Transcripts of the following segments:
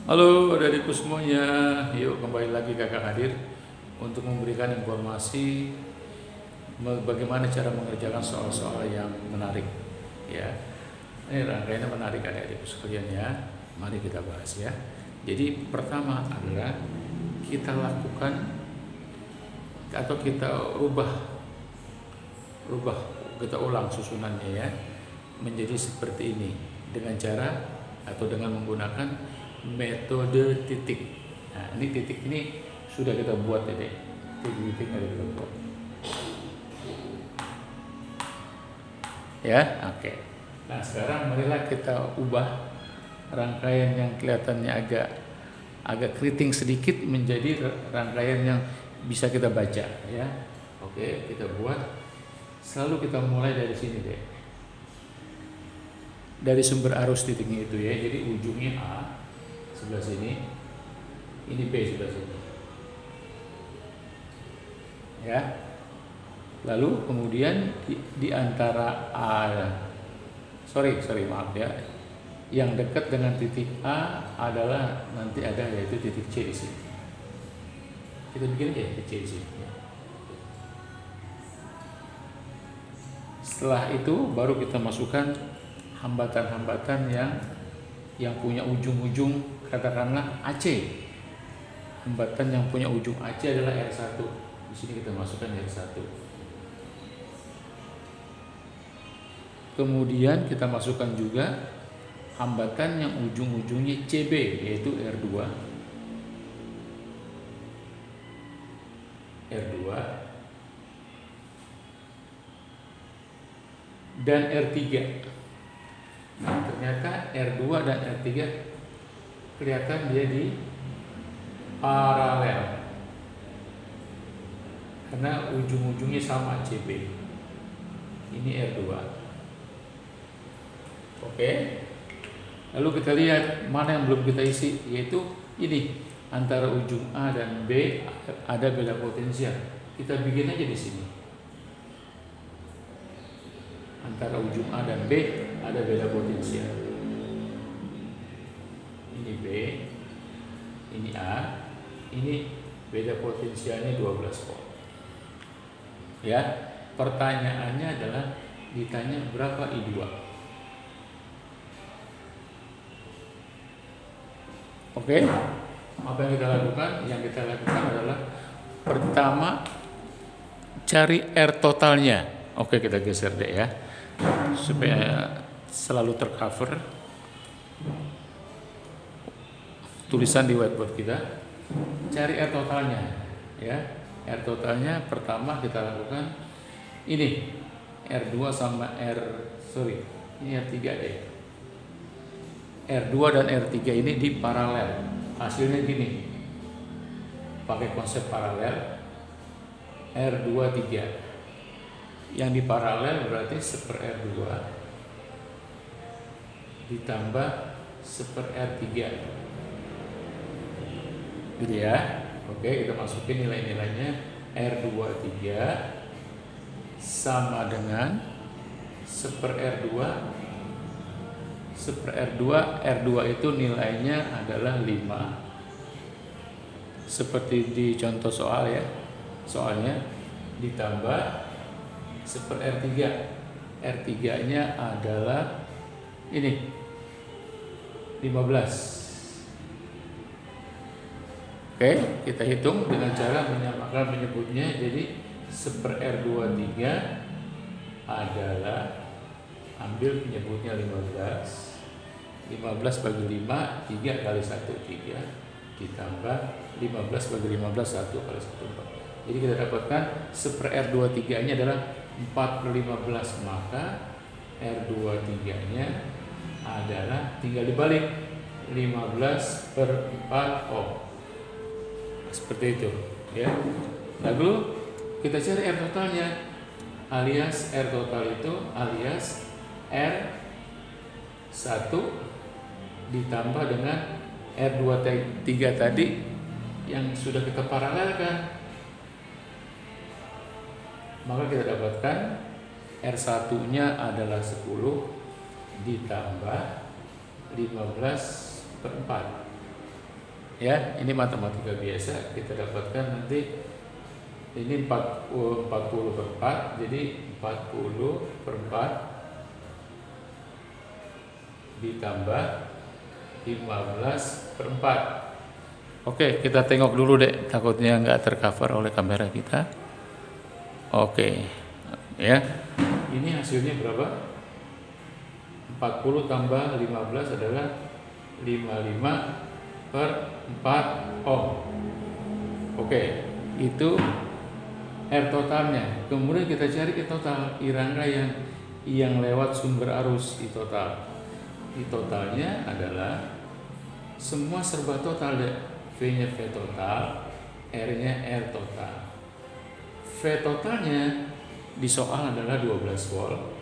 Halo adikku semuanya, yuk kembali lagi kakak hadir untuk memberikan informasi bagaimana cara mengerjakan soal-soal yang menarik. Ya, ini rangkaiannya menarik adik-adikku sekalian ya. Mari kita bahas ya. Jadi pertama adalah kita lakukan atau kita rubah kita ulang susunannya ya menjadi seperti ini dengan cara atau dengan menggunakan metode titik. Nah, ini titik ini sudah kita buat ya deh. Titik ada kita buat. Ya, oke. Nah, sekarang marilah kita ubah rangkaian yang kelihatannya agak keriting sedikit menjadi rangkaian yang bisa kita baca ya. Oke, kita buat. Selalu kita mulai dari sini deh. Dari sumber arus titiknya itu ya. Jadi ujungnya A sebelah sini, ini B sebelah sini ya. Lalu kemudian di antara A, maaf ya, yang dekat dengan titik A adalah nanti ada yaitu titik C di sini. Kita bikin aja titik C di sini ya. Setelah itu baru kita masukkan hambatan-hambatan yang punya ujung-ujung katakanlah AC. Hambatan yang punya ujung AC adalah R1. Di sini kita masukkan R1. Kemudian kita masukkan juga hambatan yang ujung-ujungnya CB yaitu R2. R2 dan R3. Nah, ternyata R2 dan R3 kelihatan dia di paralel karena ujung-ujungnya sama CB. Ini R2. Oke. Lalu kita lihat mana yang belum kita isi, yaitu ini antara ujung A dan B ada beda potensial. Kita bikin aja di sini. Antara ujung A dan B ada beda potensial. Ini B, ini A, ini beda potensialnya 12 volt. Ya, pertanyaannya adalah ditanya berapa I2. Oke, apa yang kita lakukan? Yang kita lakukan adalah pertama cari R totalnya. Oke, kita geser deh ya, supaya selalu tercover tulisan di whiteboard kita. Cari R totalnya ya. R totalnya pertama kita lakukan ini R2 sama ini R3 deh. R2 dan R3 ini di paralel. Hasilnya gini. Pakai konsep paralel R2 3. Yang di paralel berarti 1/R2 ditambah 1/R3. Gitu ya. Oke, kita masukin nilai-nilainya. R23 sama dengan 1/R2. 1/R2, R2 itu nilainya adalah 5. Seperti di contoh soal ya. Soalnya ditambah 1/R3. R3-nya adalah ini 15. Oke, kita hitung dengan cara menyebutnya. Jadi 1/R23 adalah, ambil penyebutnya 15. 15 bagi 5, 3 kali 1, 3. Ditambah 15 bagi 15, 1 kali 1, 4. Jadi kita dapatkan 1/R23-nya adalah 4/15. Maka R23-nya adalah, tinggal dibalik, 15/4 ohm. Seperti itu ya. Lalu kita cari R totalnya, alias R total itu alias R1 ditambah dengan R23 tadi yang sudah kita paralelkan. Maka kita dapatkan R1-nya adalah 10 ditambah 15/4. Ya, ini matematika biasa, kita dapatkan nanti ini 40 per 4, jadi 40 per 4 ditambah 15 per 4. Oke, kita tengok dulu deh, takutnya nggak tercover oleh kamera kita. Oke, ya, ini hasilnya berapa? 40 tambah 15 adalah 55 per 4 ohm. Oke, itu R totalnya. Kemudian kita cari I total, I rangkaian yang lewat sumber arus I total. I totalnya adalah semua serba total deh. V-nya V total, R-nya R total. V totalnya di soal adalah 12 volt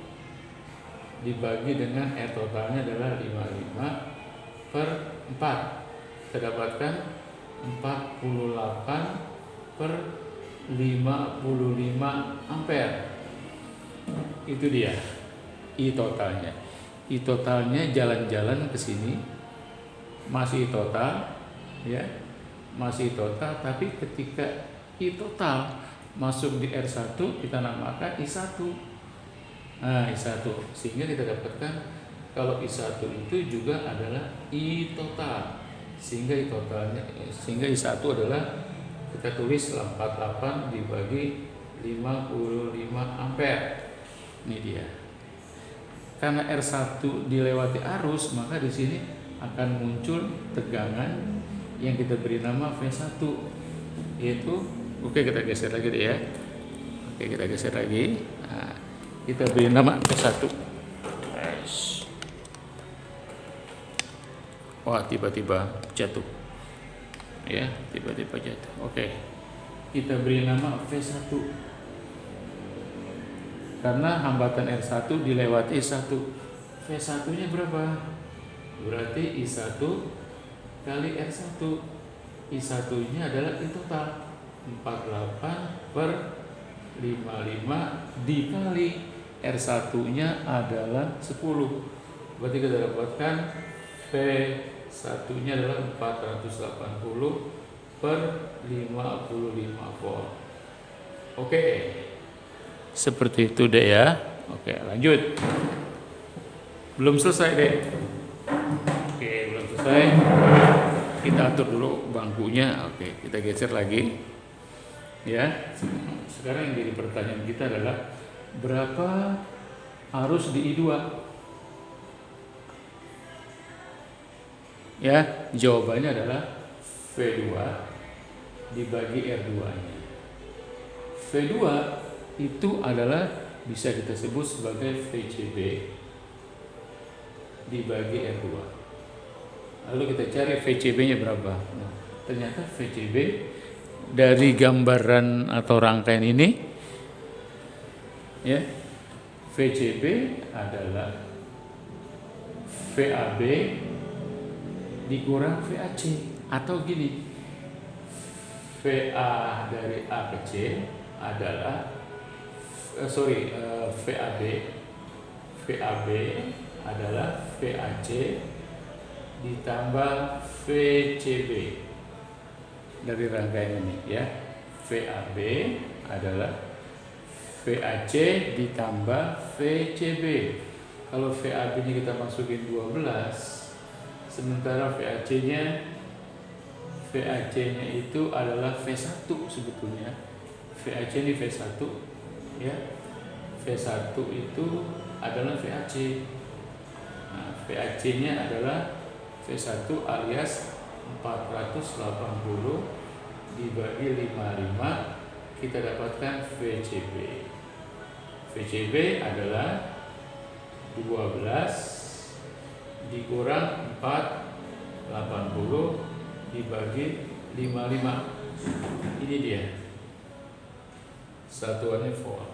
dibagi dengan R totalnya adalah 55 per 4. Kita dapatkan 48 per 55 ampere. Itu dia I totalnya. I totalnya jalan-jalan ke sini masih total, ya, masih total. Tapi ketika I total masuk di R1 kita namakan I1. Nah, I1, sehingga kita dapatkan kalau I1 itu juga adalah I total. Sehingga I totalnya, sehingga I1 adalah kita tulis 48 dibagi 55 ampere. Ini dia. Karena R1 dilewati arus, maka di sini akan muncul tegangan yang kita beri nama V1, yaitu, oke, kita geser lagi deh ya. Oke, kita geser lagi. Nah, kita beri nama V1. Wah, tiba-tiba jatuh. Ya, tiba-tiba jatuh. Oke. Kita beri nama V1. Karena hambatan R1 dilewati I1. V1-nya berapa? Berarti I1 kali R1. I1-nya adalah I total 48 per 55 dikali R1-nya adalah 10. Berarti kita dapatkan V1-nya adalah 480 per 55 volt. Oke. Seperti itu deh ya. Oke, lanjut. Belum selesai deh. Oke, belum selesai. Kita atur dulu bangkunya. Oke, kita geser lagi. Ya. Sekarang yang jadi pertanyaan kita adalah berapa arus di I2? Ya, jawabannya adalah V2 dibagi R2-nya. V2 itu adalah bisa kita sebut sebagai VCB dibagi R2. Lalu kita cari VCB-nya berapa. Nah, ternyata VCB dari gambaran atau rangkaian ini, ya, VCB adalah VAB dikurang VAC, atau gini, VA dari A ke C adalah VAB adalah VAC ditambah VCB dari rangkaian ini, ya. VAB adalah VAC ditambah VCB. Kalau VAB-nya kita masukin 12, sementara VAC-nya itu adalah V1 sebetulnya. VAC ini V1, ya. V1 itu adalah VAC. Nah, VAC-nya adalah V1 alias 480 dibagi 55, kita dapatkan VCB. VCB adalah 12 dikurang 480 dibagi 55. Ini dia. Satuannya volt.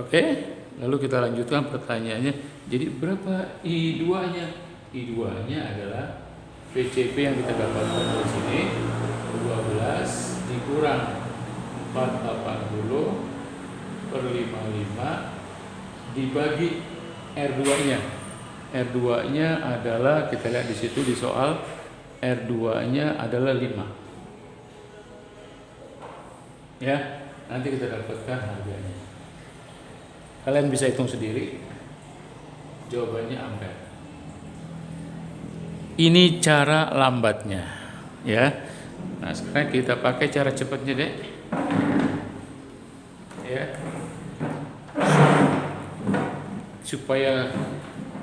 Oke, lalu kita lanjutkan pertanyaannya. Jadi berapa I2-nya? I2-nya adalah VCB yang kita dapatkan di sini 12 dikurang 480 per 55 dibagi R2-nya. R2-nya adalah, kita lihat di situ di soal, R2-nya adalah 5. Ya, nanti kita dapatkan harganya. Kalian bisa hitung sendiri. Jawabannya ampere. Ini cara lambatnya, ya. Nah, sekarang kita pakai cara cepatnya deh. Ya. Supaya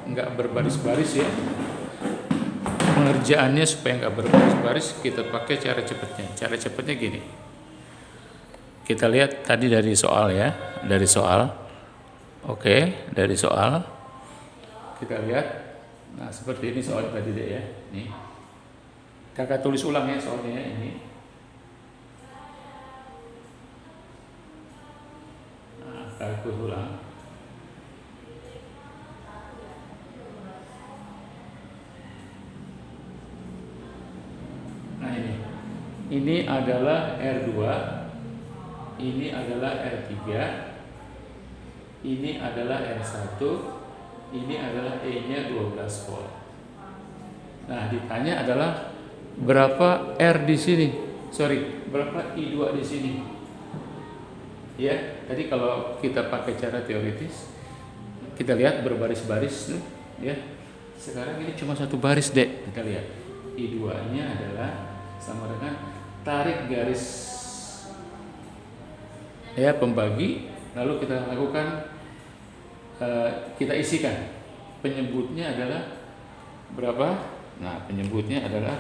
nggak berbaris-baris ya. Pengerjaannya supaya nggak berbaris-baris, kita pakai cara cepatnya. Cara cepatnya gini. Kita lihat tadi dari soal ya, dari soal. Oke, dari soal. Kita lihat. Nah, seperti ini soal tadi deh ya. Nih. Kakak tulis ulang ya soalnya ini. Nah, kakak tulis ulang. Nah, ini adalah R2, ini adalah R3, ini adalah R1, ini adalah E-nya 12 volt. Nah, ditanya adalah berapa R di sini? Berapa I2 di sini? Ya, tadi kalau kita pakai cara teoritis, kita lihat berbaris-baris, ya. Sekarang ini cuma satu baris, Dek. Kita lihat. I2-nya adalah sama dengan tarik garis ya pembagi, lalu kita lakukan kita isikan penyebutnya adalah berapa. Nah, penyebutnya adalah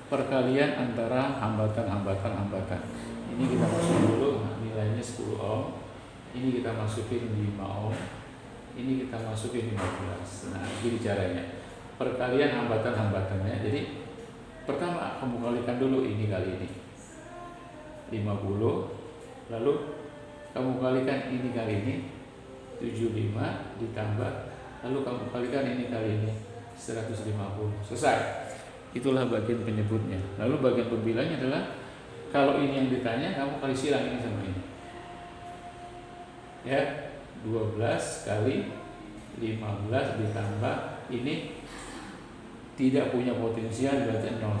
perkalian antara hambatan. Ini kita masukin dulu nilainya 10 ohm, ini kita masukin 5 ohm, ini kita masukin 15. Nah, gini caranya perkalian hambatannya. Jadi pertama kamu kalikan dulu ini kali ini 50, lalu kamu kalikan ini kali ini 75 ditambah, lalu kamu kalikan ini kali ini 150. Selesai. Itulah bagian penyebutnya. Lalu bagian pembilangnya adalah kalau ini yang ditanya, kamu kali silang ini sama ini. Ya, 12 kali 15 ditambah ini tidak punya potensial, berarti 0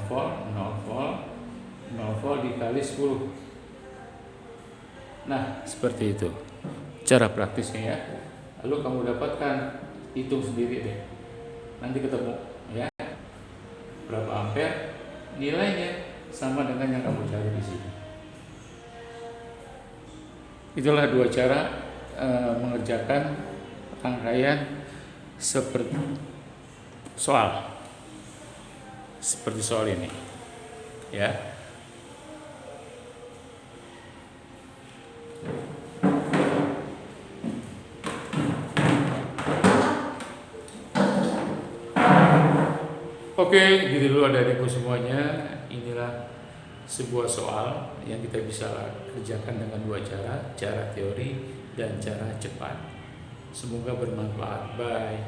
volt dikali 10. Nah, seperti itu cara praktisnya ya. Lalu kamu dapatkan, hitung sendiri deh. Nanti ketemu ya berapa ampere, nilainya sama dengan yang kamu cari di sini. Itulah dua cara mengerjakan rangkaian seperti soal ini ya. Oke, gitu dulu adanya semuanya. Inilah sebuah soal yang kita bisa kerjakan dengan dua cara teori dan cara cepat. Semoga bermanfaat. Bye.